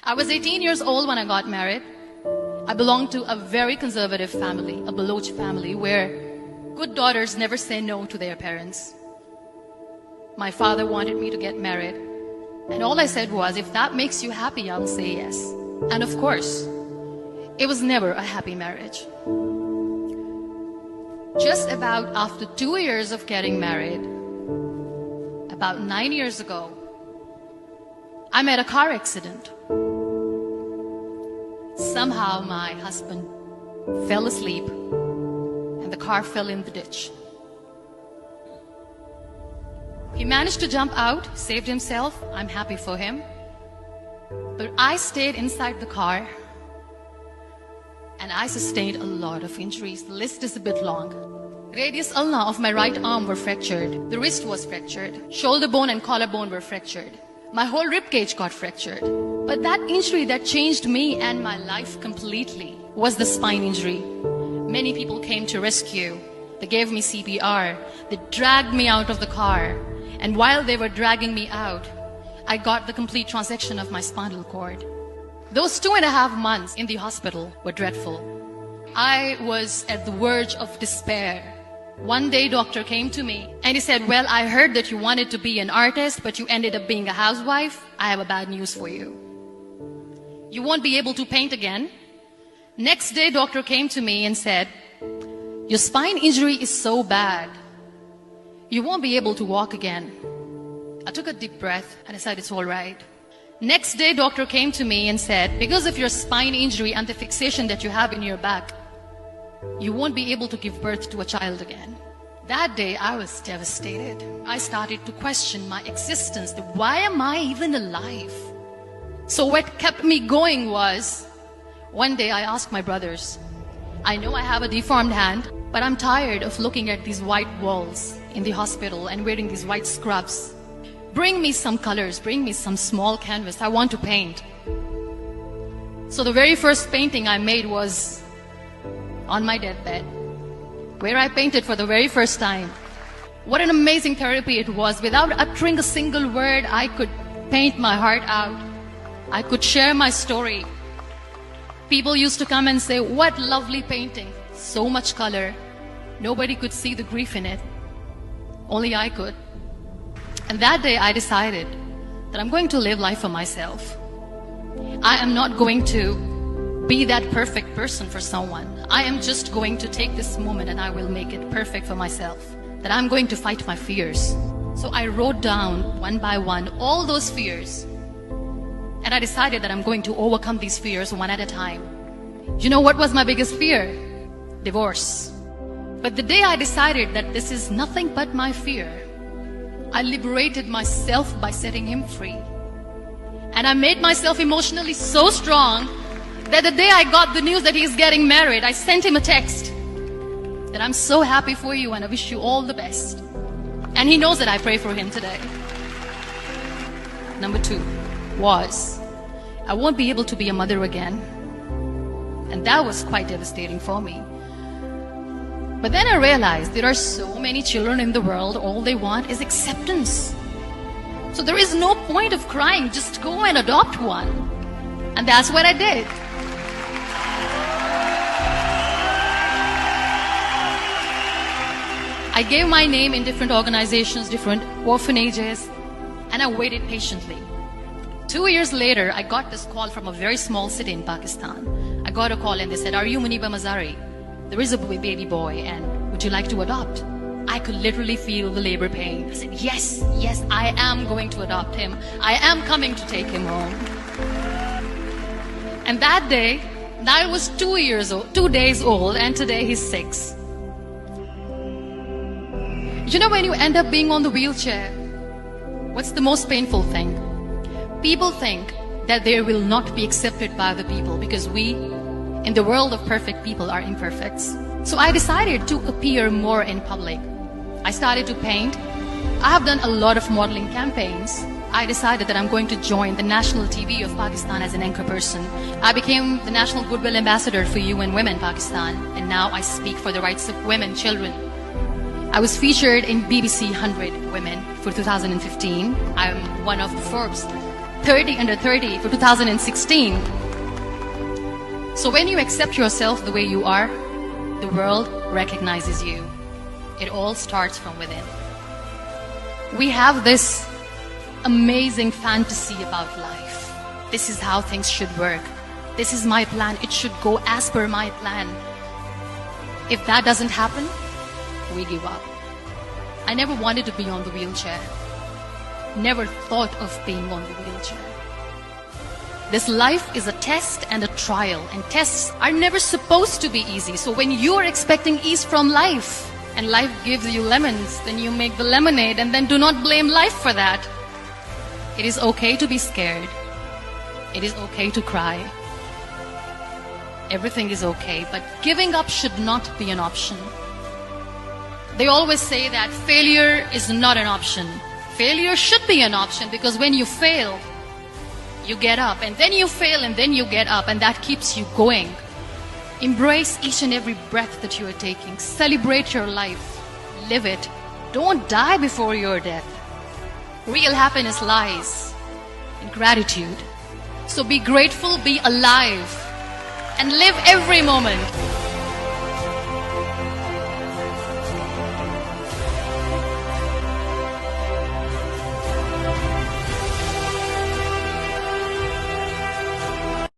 I was 18 years old when I got married. I belonged to a very conservative family, a Baloch family, where good daughters never say no to their parents. My father wanted me to get married, and all I said was, if that makes you happy, I'll say yes. And of course, it was never a happy marriage. Just about after 2 years of getting married, about 9 years ago, I met a car accident. Somehow my husband fell asleep and the car fell in the ditch. He managed to jump out, saved himself. I'm happy for him. But I stayed inside the car and I sustained a lot of injuries. The list is a bit long. Radius ulna of my right arm were fractured. The wrist was fractured. Shoulder bone and collarbone were fractured. My whole rib cage got fractured. But that injury that changed me and my life completely was the spine injury. Many people came to rescue. They gave me CPR. They dragged me out of the car. And while they were dragging me out, I got the complete transection of my spinal cord. Those 2.5 months in the hospital were dreadful. I was at the verge of despair. One day, doctor came to me and he said, well, I heard that you wanted to be an artist, but you ended up being a housewife. I have a bad news for you. You won't be able to paint again. Next day, doctor came to me and said, your spine injury is so bad, you won't be able to walk again. I took a deep breath and I said, it's all right. Next day, doctor came to me and said, because of your spine injury and the fixation that you have in your back, you won't be able to give birth to a child again. That day, I was devastated. I started to question my existence. Why am I even alive? So what kept me going was, one day I asked my brothers, I know I have a deformed hand, but I'm tired of looking at these white walls in the hospital and wearing these white scrubs. Bring me some colors, bring me some small canvas. I want to paint. So the very first painting I made was on my deathbed, where I painted for the very first time. What an amazing therapy it was. Without uttering a single word, I could paint my heart out. I could share my story. People used to come and say, what lovely painting. So much color. Nobody could see the grief in it. Only I could. And that day I decided that I'm going to live life for myself. I am not going to be that perfect person for someone. I am just going to take this moment and I will make it perfect for myself. That I'm going to fight my fears. So I wrote down one by one all those fears. And I decided that I'm going to overcome these fears one at a time. You know what was my biggest fear? Divorce. But the day I decided that this is nothing but my fear, I liberated myself by setting him free. And I made myself emotionally so strong that the day I got the news that he's getting married, I sent him a text that I'm so happy for you and I wish you all the best. And he knows that I pray for him today. Number 2 was, I won't be able to be a mother again. And that was quite devastating for me. But then I realized there are so many children in the world, all they want is acceptance. So there is no point of crying, just go and adopt one. And that's what I did. I gave my name in different organizations, different orphanages, and I waited patiently. 2 years later, I got this call from a very small city in Pakistan. I got a call and they said, are you Muniba Mazari? There is a baby boy and would you like to adopt? I could literally feel the labor pain. I said, yes, yes, I am going to adopt him. I am coming to take him home. And that day, I was 2 days old, and today he's 6. You know, when you end up being on the wheelchair, what's the most painful thing? People think that they will not be accepted by other people because we, in the world of perfect people, are imperfects. So I decided to appear more in public. I started to paint. I have done a lot of modeling campaigns. I decided that I'm going to join the national TV of Pakistan as an anchor person. I became the National Goodwill Ambassador for UN Women Pakistan, and now I speak for the rights of women, children. I was featured in BBC 100 Women for 2015. I'm one of the Forbes 30 under 30 for 2016. So when you accept yourself the way you are, the world recognizes you. It all starts from within. We have this amazing fantasy about life. This is how things should work. This is my plan. It should go as per my plan. If that doesn't happen, we give up. I never wanted to be on the wheelchair. Never thought of being on the wheelchair. This life is a test and a trial, and tests are never supposed to be easy. So when you're expecting ease from life, and life gives you lemons, then you make the lemonade, and then do not blame life for that. It is okay to be scared. It is okay to cry. Everything is okay, but giving up should not be an option. They always say that failure is not an option. Failure should be an option, because when you fail, you get up, and then you fail, and then you get up, and that keeps you going. Embrace each and every breath that you are taking. Celebrate your life. Live it. Don't die before your death. Real happiness lies in gratitude. So be grateful, be alive, and live every moment.